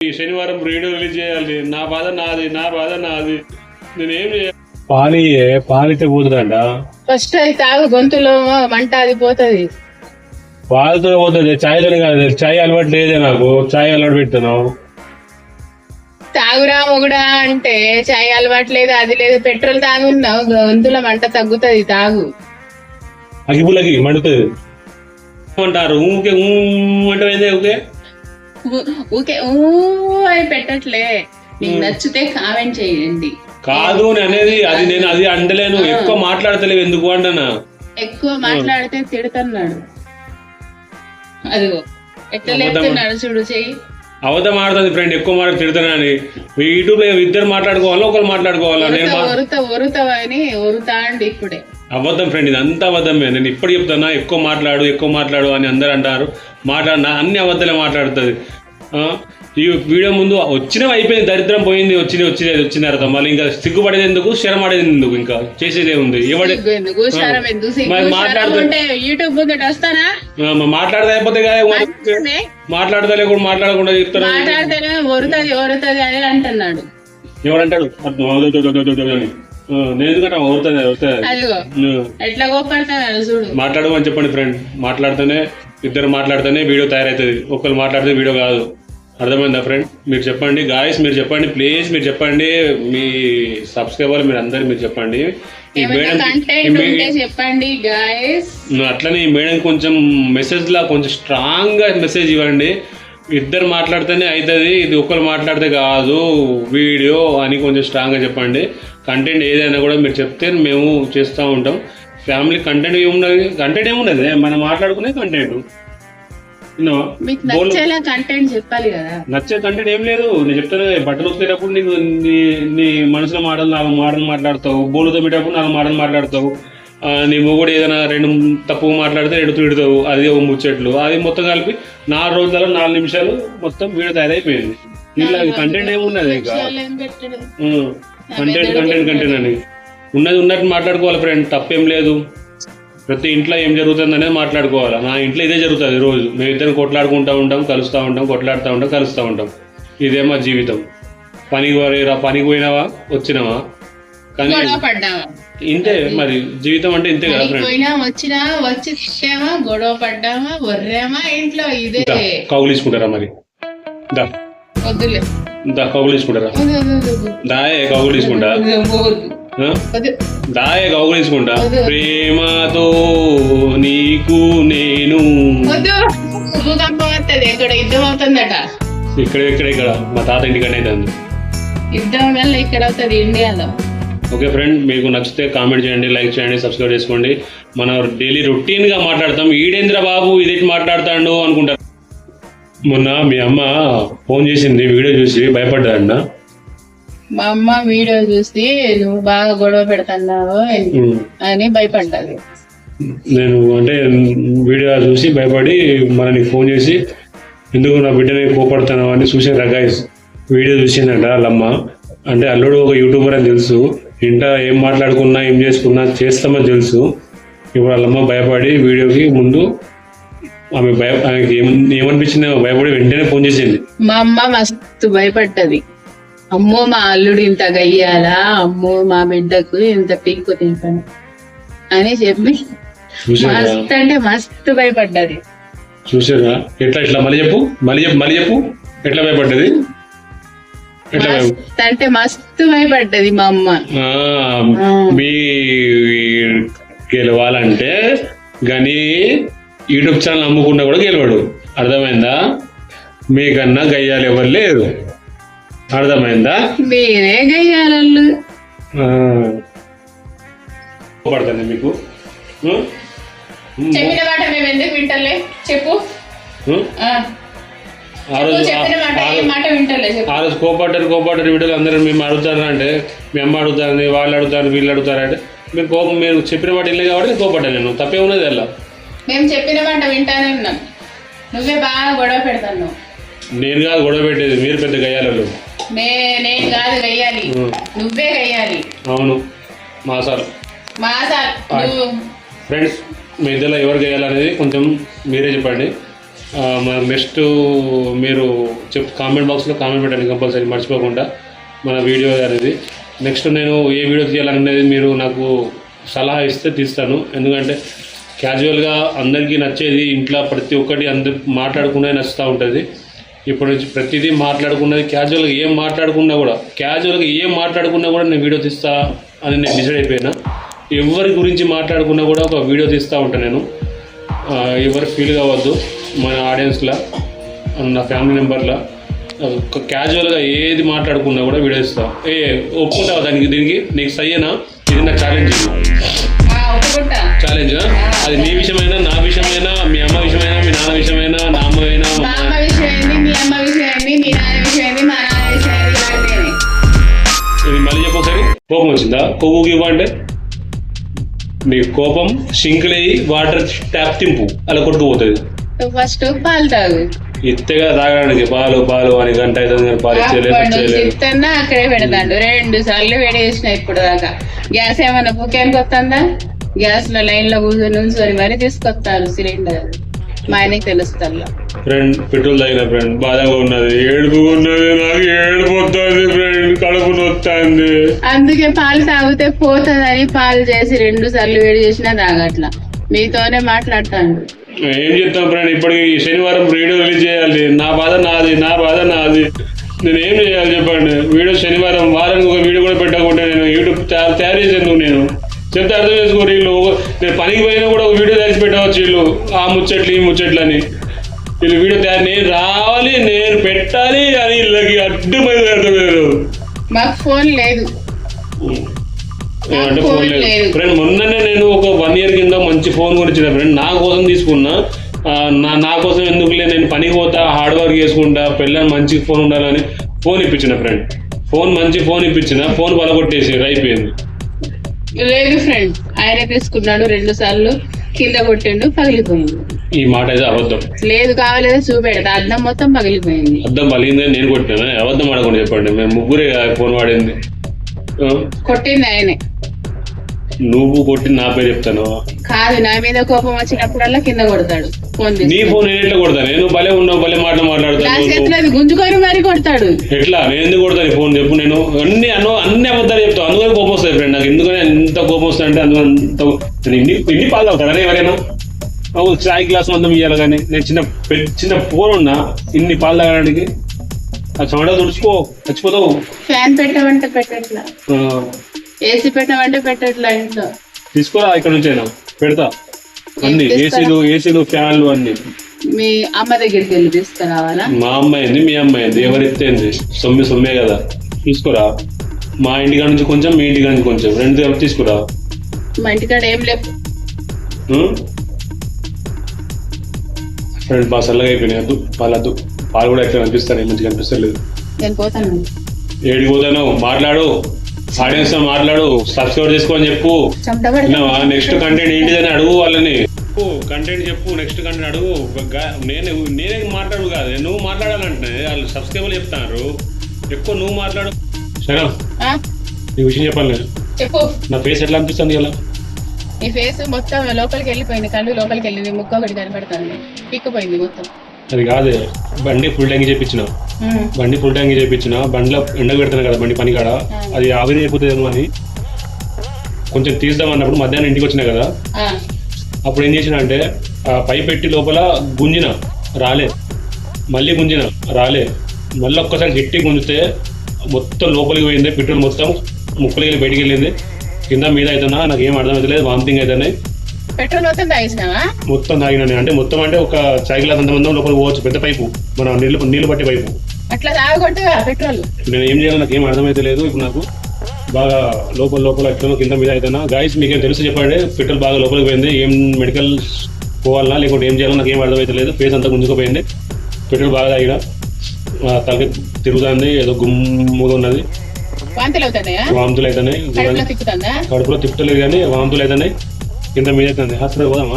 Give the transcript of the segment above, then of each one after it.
ఈ శనివారం video release చేయాలి. నా బాధ నాది. నేనేం చేయాలి? పాలితే పోతుందంట. ఫస్ట్ అది తాగు, గొంతులో మంట అది పోతుంది. పాలతో పోతుంది, చాయ్తో కాదు. చాయ్ అలవాటు లేదే నాకు. చాయ్ అలవాటు పెడుతున్నావు. తాగురా మొగుడా అంటే చాయ్ అలవాటు లేదు, అది లేదు. పెట్రోల్ తాగున్నావు, గొంతులో మంట తగ్గుతుంది. తాగు. అగిపులకి మండుతుంది అంటారు. ఊకే అంటే ఊకే ఊకే అని పెట్టట్లే. నీకు నచ్చితే కామెంట్ చేయండి. కాదు అనేది అది నేను అది అంటలేను. ఎక్కువ మాట్లాడతలేవు ఎందుకు అంటనా? ఎక్కువ మాట్లాడితే తిడుతున్నాడు. అదిగో ఎట్లా లేపుతున్నాడు చూడు. చెయ్యి అవధం ఆడుతుంది ఫ్రెండ్. ఎక్కువ మాట తిడుతున్నాను. యూట్యూబ్ లో ఇద్దరు మాట్లాడుకోవాలా, ఒకరు మాట్లాడుకోవాలా? నేను ఒరుతావని ఒరుతా అండి ఇప్పుడే. అబద్ధం ఫ్రెండ్, ఇది అంతా అబద్ధమే. నేను ఇప్పుడు చెప్తున్నా, ఎక్కువ మాట్లాడు అని అందరు అంటారు. మాట్లాడినా అన్ని అబద్ధాలే మాట్లాడుతుంది. ఈ వీడియో ముందు వచ్చినవి అయిపోయింది, దరిద్రం పోయింది. వచ్చిన తర్వాత మళ్ళీ ఇంకా సిగ్గుపడేది ఎందుకు, శరమడేది ఎందుకు, ఇంకా చేసేదే ఉంది. మాట్లాడితే అయిపోతే మాట్లాడతలే కూడా మాట్లాడకుండా చెప్తాను. ఎవరంటాడు నేను ఎందుకంటే మాట్లాడమని చెప్పండి ఫ్రెండ్. ఇద్దరు మాట్లాడితేనే వీడియో తయారవుతుంది. ఒకరు మాట్లాడితే వీడియో కాదు. అర్థమైందా ఫ్రెండ్? మీరు చెప్పండి గాయస్, మీరు చెప్పండి ప్లీజ్. మీరు చెప్పండి, మీ సబ్స్క్రైబర్ మీరు అందరు మీరు చెప్పండి. చెప్పండి గాయస్. అట్లనే ఈ మేడం కొంచెం మెసేజ్ లా కొంచెం స్ట్రాంగ్ గా మెసేజ్ ఇవ్వండి. ఇద్దరు మాట్లాడితేనే అవుతుంది, ఇది ఒకరు మాట్లాడితే కాదు వీడియో అని కొంచెం స్ట్రాంగ్ గా చెప్పండి. కంటెంట్ ఏదైనా కూడా మీరు చెప్తే మేము చేస్తూ ఉంటాం. ఫ్యామిలీ కంటెంట్ ఏమున్నది మనం మాట్లాడుకునే కంటెంట్. చెప్పాలి కదా. నచ్చే కంటెంట్ ఏం లేదు. నేను చెప్తాను, బట్టలు ఉతికేటప్పుడు నీకు నీ మనసులో మాటలు 4 మాటలు మాట్లాడతావు. బోలు తోమేటప్పుడు 4 మాటలు మాట్లాడతావు. నీ మొగుడు ఏదైనా 2 తప్పుగా మాట్లాడితే 2 తిడతావు. అది ముచ్చట్లు. అది మొత్తం కలిపి 4 రోజులలో 4 నిమిషాలు మొత్తం వీడియో తయారైపోయింది. ఇలా కంటెంట్ ఏమున్నది ఇంకా? కంటెంట్ అని ఉన్నది ఉన్నట్టు మాట్లాడుకోవాలి ఫ్రెండ్. తప్పేం లేదు. ప్రతి ఇంట్లో ఏం జరుగుతుంది అనేది మాట్లాడుకోవాలి. నా ఇంట్లో ఇదే జరుగుతుంది రోజు. మేమిద్దరం కొట్లాడుకుంటూ ఉంటాం, కలుస్తూ ఉంటాం, కలుస్తూ ఉంటాం. ఇదే మా జీవితం. పనికి పోయినావా, వచ్చినావా, కానీ ఇంతే మరి జీవితం అంటే ఇంతే కదా ఫ్రెండ్. వచ్చినా గొడవ పడ్డామా, వర్రామా, ఇంట్లో ఇదే. కౌగులించుకుంటారా మరి? వద్దులే, కౌగులించుకుంటారా? దాయే కౌగులించుకుంటా, దాయే కౌగులించుకుంటా. ప్రేమతో నీకు నేను. ఇక్కడ యుద్ధం అవుతుందట. ఇక్కడ మా తాత ఇంటికనే అవుతుంది యుద్ధం వల్ల. ఇక్కడ అవుతుంది ఇండియాలో. ఓకే ఫ్రెండ్, మీకు నచ్చితే కామెంట్ చేయండి, లైక్ చేయండి, సబ్స్క్రైబ్ చేసుకోండి. మనం డైలీ రొటీన్గా మాట్లాడతాం. ఈడేంద్ర బాబు ఇదేంటి మాట్లాడతాడు అనుకుంటారు. మొన్న మీ అమ్మ ఫోన్ చేసింది, వీడియో చూసి భయపడ్డాడన్న. మా అమ్మ వీడియో చూసి నువ్వు బాగా గొడవ పెడుతున్నావు అని భయపడ్డాది. నేను అంటే వీడియో చూసి భయపడి మనకి ఫోన్ చేసి ఎందుకు నా బిడ్డని కోపడుతున్నావు అని చూసిన గైస్. వీడియో చూసిందంట వాళ్ళమ్మ. అంటే అల్లుడు ఒక యూట్యూబర్ అని తెలుసు. ఇంట ఏం మాట్లాడుకున్నా ఏం చేసుకున్నా చేస్తామని తెలుసు. ఇప్పుడు వాళ్ళమ్మ భయపడి వీడియోకి ముందు ఆమెకి ఏమనిపించింది, భయపడి వెంటనే ఫోన్ చేసింది. మా అమ్మ మస్తు భయపడ్డది. అమ్మో మా అల్లుడు ఇంత గయ్యాలా, అమ్మో మా బిడ్డకు ఇంత పీక్కు తింటాను అని చెప్పి మస్తు అంటే మస్తు భయపడ్డది. చూసారా ఎట్లా? మళ్ళీ చెప్పు ఎట్లా భయపడ్డది? అంటే మస్తు భయపడ్డది మా అమ్మ. మీ గెలవాలంటే గని యూట్యూబ్ ఛానల్ అమ్ముకున్నా కూడా గెలవాడు. అర్థమైందా? మీకన్నా గయ్యాలు ఎవరు లేరు. అర్థమైందా? మీరే గయ్యాలు. పడుతుంది మీకు చెప్పిన మాట మేము ఎందుకు వింటలే చెప్పు. ఆ రోజు కోపడ్డారు వీడియోలు అందరూ మేము అడుగుతారు అంటే, మీ అమ్మ అడుగుతారని, వాళ్ళు అడుగుతారు, వీళ్ళు అడుగుతారంటే మీరు కోపం, మీరు చెప్పిన మాట ఇల్లే కాబట్టి కోపడ్డా. నేను తప్పే ఉన్నది అలా. మేము చెప్పిన మాట వింటానే ఉన్నాం. నువ్వే బాగా గొడవ పెడతాను. నేను కాదు గొడవ పెట్టేది, మీరు పెద్ద గయ్యాలు. నేను కాదు గయ్యాలి, నువ్వే గయ్యాలి. అవును మాసాలు. ఫ్రెండ్స్ మీ ఇద్దరు ఎవరు గయ్యాలనేది కొంచెం మీరే చెప్పండి. మన నెక్స్ట్ మీరు కామెంట్ బాక్స్లో కామెంట్ పెట్టండి కంపల్సరీ మర్చిపోకుండా మన వీడియో అనేది. నెక్స్ట్ నేను ఏ వీడియో తీయాలనేది మీరు నాకు సలహా ఇస్తే తీస్తాను. ఎందుకంటే క్యాజువల్గా అందరికీ నచ్చేది ఇంట్లో ప్రతి ఒక్కటి అందరు మాట్లాడుకునే నచ్చుతూ ఉంటుంది. ఇప్పటి నుంచి ప్రతిదీ మాట్లాడుకున్నది క్యాజువల్గా ఏం మాట్లాడుకున్నా కూడా నేను వీడియో తీస్తా అని నేను డిసైడ్ అయిపోయినా. ఎవరి గురించి మాట్లాడుకున్నా కూడా ఒక వీడియో తీస్తూ ఉంటాను నేను. ఎవరు ఫీల్ కావద్దు, మన ఆడియన్స్లో నా ఫ్యామిలీ మెంబర్లో క్యాజువల్గా ఏది మాట్లాడుకున్నా కూడా వీడియో ఇస్తా. ఒప్పుకుంటావా దీనికి నీకు సయ్యేనా? ఇది నా ఛాలెంజ్. ఛాలెంజ్ అది నీ విషయమైనా, నా విషయమైనా, మీ అమ్మ విషయమైనా, మీ నాన్న విషయమైనా, నా అమ్మ అయినా, ఇది మళ్ళీ చెప్పు ఒకసారి. కోపం వచ్చిందా? కొవ్వుకి ఇవ్వంటే నీ కోపం సింక్లే వాటర్ ట్యాప్ తింపు అలా కొట్టుకుపోతుంది. ఫస్ట్ పాలు తాగు. ఇత్తగా తాగడానికి పాలు అని గంట అవుతుంది పాలు ఇస్తున్నా అక్కడే పెడతాడు. 2 సార్లు వేడి చేసిన ఇప్పుడు దాకా. గ్యాస్ ఏమైనా బుక్యానికి వస్తుందా? గ్యాస్ లో లైన్ లో కూర్చొని మరి తీసుకొస్తారు సిలిండర్. మా ఆయనకి తెలుస్తారు. ఫ్రెండ్ పెట్రోల్ తాగిన ఫ్రెండ్ బాధగా ఉన్నది, ఏడుపు ఉన్నది, నాకు ఏడుపు వస్తుంది ఫ్రెండ్, కడుపు నొస్తుంది. అందుకే పాలు తాగితే పోతుందని పాలు చేసి 2 సార్లు వేడి చేసినా తాగట్లా. మీతోనే మాట్లాడతాను. ఏం చెప్తాం ఫ్రెండ్, ఇప్పటికి శనివారం వీడియో రిలీజ్ చేయాలి. నా బాధ నాది. నేను ఏం చేయాలి చెప్పండి? వీడియో శనివారం వారానికి ఒక వీడియో కూడా పెట్టకుండా నేను యూట్యూబ్ తయారు చేసేందుకు నేను చెప్తే అర్థం చేసుకోరు. వీళ్ళు నేను పనికి పోయినా కూడా ఒక వీడియో తయారు పెట్టవచ్చు. వీళ్ళు ఆ ముచ్చట్లు ఈ ముచ్చట్లు అని వీళ్ళు వీడియో తయారు నేను రావాలి, నేను పెట్టాలి అని వీళ్ళకి అడ్డుమైంది. అర్థమయ్యారు. మాకు ఫోన్ లేదు అంటే ఫోన్ లేదు ఫ్రెండ్. మొన్ననే నేను ఒక 1 year కింద మంచి ఫోన్ కొనిచ్చిన ఫ్రెండ్. నా కోసం తీసుకున్నా. నా కోసం ఎందుకులే, నేను పనికి పోతా, హార్డ్ వర్క్ చేసుకుంటా, పిల్లలు మంచి ఫోన్ ఉండాలని ఫోన్ ఇప్పించిన ఫ్రెండ్. మంచి ఫోన్ ఇప్పించిన, ఫోన్ పలగొట్టేసి అయిపోయింది. లేదు ఫ్రెండ్, ఆయన తీసుకున్నాడు 2 సార్లు కింద కొట్టిండు, పగిలిపోయింది. ఈ మాట అయితే అబద్ధం. లేదు కావాలేదో చూపెడతా. అద్దం మొత్తం పగిలిపోయింది. అద్దం పగిలిందని నేను కొట్టినా? అబద్ధం ఆడకుండా చెప్పండి. మేము ముగ్గురే ఫోన్ వాడింది. కొట్టింది ఆయనే. నువ్వు కొట్టి నా పేరు చెప్తాను కాదు. నా మీద కోపం వచ్చినప్పుడల్లా కింద కొడతాడు. ఫోన్ నీ ఫోన్ నేను ఎట్లా కొడతాను? నేను భలే ఉన్నావు, భలే మాట్లాడతాను. గుంజుకొని మరి కొడతాడు. ఎట్లా? నేను ఎందుకు కొడతాను ఫోన్ చెప్పు? నేను అన్ని అబద్ధాలు చెప్తాను. అందుకని కోపం వస్తాయి ఫ్రెండ్ నాకు. ఎందుకని ఎంత కోపం వస్తాయి అంటే అందుకని ఇన్ని పాలు అవుతాడు ఎవరైనా చాయ్ గ్లాస్ మందం ఇవ్వాలి. కానీ నేను చిన్న ఫోన్ ఉన్నా ఇన్ని పాలు తాగడానికి ఆ చెమట తుడుచుకో చచ్చిపోతావు. ఫ్యాన్ పెట్టమంటే పెట్టట్లా, ఏసీ పెట్టమంటే పెట్టట్లా. ఇంట్లో తీసుకోరా, ఇక్కడ నుంచైనా పెడతా అన్ని ఏసీలు ఫ్యాన్లు అన్ని. మీ అమ్మ దగ్గరికి వెళ్ళి తీసుకురావాలా? మా అమ్మాయింది, మీ అమ్మాయింది, ఎవరెత్తేంది? సొమ్మే కదా, తీసుకురా. మా ఇంటికాడ నుంచి కొంచెం, మీ ఇంటికాడ నుంచి కొంచెం, 2 కలిపి తీసుకురా. మా ఇంటికాడ ఏం లేవు ఫ్రెండ్. బాగా చల్లగా అయిపోయినాయి. వద్దు పాలు కూడా ఎట్లా కనిపిస్తాను, మంచిగా కనిపిస్తలేదు. నేను పోతాను. ఏడికి పోతాను? మాట్లాడు, ఆడియన్స్ తో మాట్లాడు, సబ్స్క్రైబ్ చేసుకోని చెప్పు. నెక్స్ట్ కంటెంట్ ఏంటిదని అడుగు వాళ్ళని. కంటెంట్ చెప్పు, నెక్స్ట్ కంటెంట్ అడుగు. నేనే మాట్లాడు కాదు, నువ్వు మాట్లాడాలంటే వాళ్ళు సబ్స్క్రైబర్లు చెప్తారు. ఎక్కువ నువ్వు మాట్లాడు. సరే నీ విషయం చెప్పాలి. చెప్పు. నా ఫేస్ ఎట్లా అనిపిస్తుంది ఇలా? నీ ఫేస్ మొత్తం లోపలికి వెళ్ళిపోయింది, కళ్ళు లోపలికి వెళ్ళింది, ముక్క ఒకటి కనపడుతుంది, పిక్కుపోయింది మొత్తం. అది కాదు, బండి ఫుల్ ట్యాంక్ చేయించిన, బండిలో ఎండ పెడతాను కదా బండి పని కాడ, అది ఆవిరి అయిపోతుందేమో అని కొంచెం తీద్దాం అన్నప్పుడు మధ్యాహ్నం ఇంటికి వచ్చినా కదా, అప్పుడు ఏం చేసిన అంటే పై పెట్టి లోపల గుంజిన రాలే, మళ్ళీ గుంజిన రాలే, మళ్ళీ ఒక్కసారి గట్టి గుంజితే మొత్తం లోపలికి పోయింది, పెట్రోల్ మొత్తం ముక్కలకి వెళ్ళి బయటికి వెళ్ళింది, కింద మీద అవుతున్నా నాకు ఏం అర్థం అవుతలేదు, వామిటింగ్ అవుతున్నాయి. పెట్రోల్ మొత్తం తాగినా అంటే మొత్తం అంటే ఒక చాయ్ గ్లాస్ అంత మంది లోపలికి పోవచ్చు, పెద్ద పైపు, మన నీళ్లు పట్టే పైపు. అట్లా తాగొట్టుగా పెట్రోల్. నేను ఏం చేయాలో నాకు ఏం అర్థమైతే లేదు. ఇప్పుడు నాకు బాగా లోపల ఎట్లా కింద మీద అవుతున్నా. గాయస్ మీకేం తెలుసు చెప్పండి, పెట్రోల్ బాగా లోపలికి పోయింది, ఏం మెడికల్ పోవాలన్నా లేకుంటే ఏం చేయాలో నాకు ఏం అర్థమైతే లేదు. ఫేస్ అంతా గుంజుకుపోయింది, పెట్రోల్ బాగా తాగిన, తలకి తిరుగుతుంది, ఏదో గుమ్ముగా ఉన్నది, వాంతులు అవుతున్నాయి, కడుపులో తిప్పుతలేదు కానీ వాంతులు అవుతున్నాయి, కింద మీద అవుతుంది. హాస్పిటల్ పోదామా?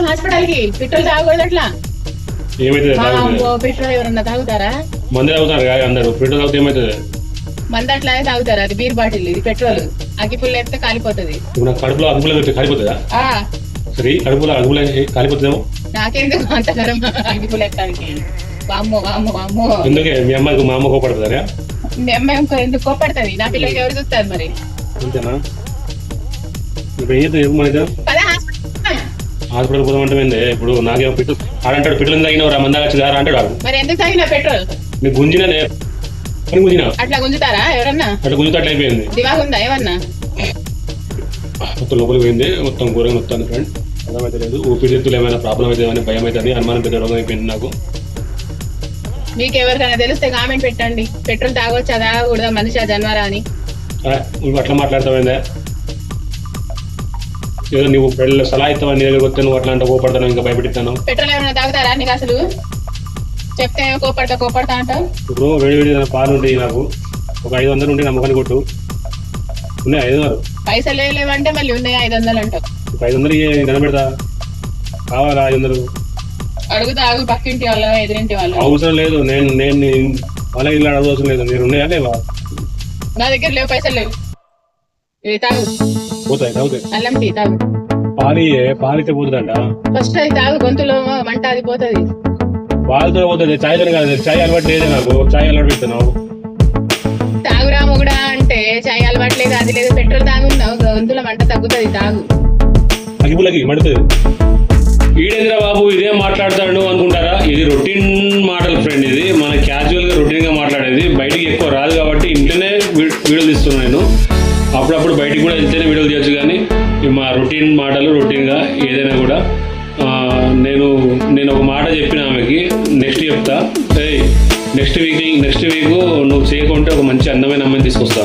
హాస్పిటల్కి పెట్రోల్ తాగకూడదు. అట్లా ఏమైతుంది? పెట్రోల్ ఎవరన్నా తాగుతారా? మంది తాగుతారు అందరు, పెట్రోల్ తాగితే ఏమవుతుంది? మంది అట్లానే తాగుతారు, అది బీర్ బాటిల్, ఇది పెట్రోల్. అగ్గిపుల్ల ఎత్తే కాలిపోతుంది. ఇప్పుడు నాకు కడుపులో అగ్గిపుల్ల పెడితే కాలిపోతుందా? సరే అడుగులు కాలిపోతుందేమో. నాకెందుకు అంతకరం అడుగులు ఎక్కడానికి? వామ్మో వామ్మో వామ్మో. ఎందుకే మీ అమ్మాయికి మా అమ్మ కోపడుతుందా? మీ అమ్మాయి ఎందుకు కోపడుతుంది? నా పిల్లలకి ఎవరు చూస్తారు మరి? అంతేనా? ఇప్పుడు ఏం చేద్దాం చెప్పు మన ఇద్దరం? పద హాస్పిటల్. హాస్పిటల్ పోదాం అంటే ఏంది? ఇప్పుడు నాకేమో పిట్టు ఆడంటాడు, పిట్టలు తగినవరా మందాగచ్చి గారా అంటాడు ఆడు. మరి ఎందుకు తాగిన పెట్రోల్? నీకు గుంజినదే గుంజినా అట్లా గుంజుతారా ఎవరన్నా? అట్లా గుంజుతాట్లు అయిపోయింది. దిమాగ్ ఉందా ఏమన్నా? మొత్తం లోపలికి పోయింది, మొత్తం ఘోరంగా వస్తుంది ఫ్రెండ్. అర్థమైతే లేదు, ఊపిరితిత్తులు ఏమైనా ప్రాబ్లం అయితే అని భయం అవుతుంది, అనుమానం పెద్ద రోగం అయిపోయింది నాకు. మీకు ఎవరికైనా తెలిస్తే కామెంట్ పెట్టండి. పెట్రోల్ తాగొచ్చా తాగకూడదా మనిషి జన్మరా అని. నువ్వు అట్లా మాట్లాడతావేందా? ఏదో నువ్వు పెళ్ళి సలహా ఇస్తావని నేను వస్తే నువ్వు అట్లా అంటే కోపడతాను, ఇంకా భయపెట్టిస్తాను. పెట్రోల్ ఏమైనా తాగుతారా నీకు అసలు? చెప్తే కోపడతా అంటావు. ఇప్పుడు వేడి పాలు ఉంటాయి నాకు, ఒక 500 ఉంటే నమ్మకాన్ని కొట్టు. ఉన్నాయి 500. పైసలు లేవంటే మళ్ళీ ఉన్నాయి 500 అంటావు. 500 కనబెడతా, కావాలా 500? అడుగుతా ఆగు, పక్కింటి వాళ్ళ ఎదురింటి వాళ్ళు. అవసరం లేదు, నేను వాళ్ళ ఇల్లు అడగవసరం లేదు. మీరు ఉన్నాయా లేవా? నా దగ్గర లేవు, పైసలు లేవు. ఇవి తాగు, తాగుతాయి. అల్లం టీ తాగు. పాలితే పోతుందంట. ఫస్ట్ అది తాగు, గొంతులో మంట అది పోతుంది. పాలతో పోతుంది, చాయ్తో కాదు. చాయ్ అలవాటు లేదు నాకు, చాయ్ అలవాటు పెడుతున్నావు. తాగురా మొగుడా అంటే చాయ్ అలవాటు లేదు, అది లేదు. పెట్రోల్ తాగున్నావు, గొంతులో మంట తగ్గుతుంది, తాగు. అగిపులకి మడుతుంది. ఈడేంద్ర బాబు ఇదేం మాట్లాడతాడు అనుకుంటారా? ఇది రొటీన్ మాటలు ఫ్రెండ్. ఇది మన క్యాజువల్ గా రొటీన్ గా మాట్లాడేది. బయటికి ఎక్కువ రాదు కాబట్టి ఇంట్లోనే వీడియోలు తీస్తున్నాను నేను. అప్పుడప్పుడు బయటికి కూడా వెళ్తేనే వీడియోలు చేయొచ్చు, కానీ మా రొటీన్ మాటలు రొటీన్ గా ఏదైనా కూడా. నేను ఒక మాట చెప్పిన ఆమెకి, నెక్స్ట్ చెప్తా. నెక్స్ట్ వీక్ నువ్వు చేయకుంటే ఒక మంచి అందమైన అమ్మాయిని తీసుకొస్తా.